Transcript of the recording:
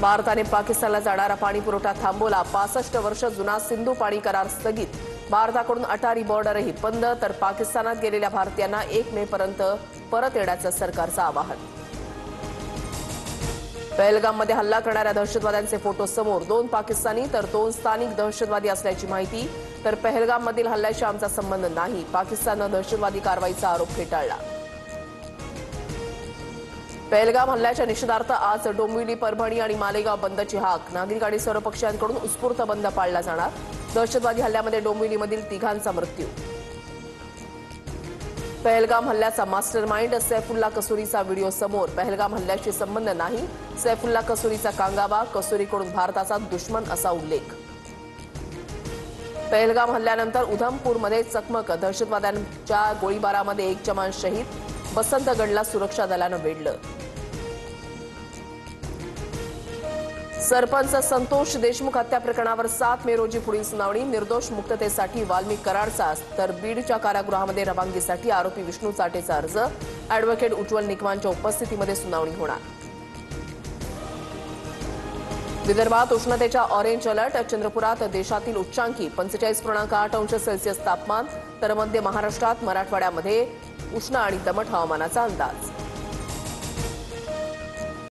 भारताने पाकिस्तानला जाणारा पाणी पुरवठा थांबवला। 65 वर्ष जुना सिंधू पाणी करार स्थगित। भारताकडून अटारी बॉर्डरही बंद, तर पाकिस्तानात गेलेल्या भारतीयांना 1 मे पर्यंत परत येण्याचं सरकारचं आवाहन। पहलगाममध्ये हल्ला करणाऱ्या दहशतवाद्यांचे फोटो समोर। 2 पाकिस्तानी तर 2 स्थानिक दहशतवादी असल्याची माहिती। तर पहलगाममधील हल्ल्याशी आमचा संबंध नाही, पाकिस्ताननं दहशतवादी कारवाईचा आरोप फेटाळला। पहलगाम हल्ल्याच्या निषेधार्थ आज डोंबिवली, परभणी आणि मालेगाव बंदची हाक। नागरिक आणि सर्वपक्षीयांकडून उत्स्फूर्त बंद पाळला जाणार। दहशतवादी हल्ल्यामध्ये डोंबिवलीमधील 3 मृत्यू। पहलगाम हल्ल्याचा मास्टरमाइंड सैफुल्ला कसूरीचा व्हिडिओ समोर। पहलगाम हल्ल्याशी संबंध नाही, सैफुल्ला कसूरीचा कांगावा। कसूरीकडून भारताचा दुश्मन असा उल्लेख। पहलगाम हल्ल्यानंतर उधमपूरमध्ये चकमक। दहशतवाद्यांच्या गोळीबारामध्ये 1 जवान शहीद। बसंतगडला सुरक्षा दलानं वेढलं। सरपंच संतोष देशमुख हत्या प्रकरणावर 7 मे रोजी पुढील सुनावणी। निर्दोष मुक्ततेसाठी वाल्मिक कराडचा, तर बीडच्या कारागृहामध्ये रवानगीसाठी आरोपी विष्णू चाटेचा अर्ज। अॅडव्होकेट उज्ज्वल निकमांच्या उपस्थितीमध्ये सुनावणी होणार। विदर्भात उष्णतेच्या ऑरेंज अलर्ट। चंद्रपुरात देशातील उच्चांकी 45.8 अंश सेल्सिअस तापमान, तर मध्य महाराष्ट्रात मराठवाड्यामध्ये उष्ण आणि दमट हवामानाचा अंदाज।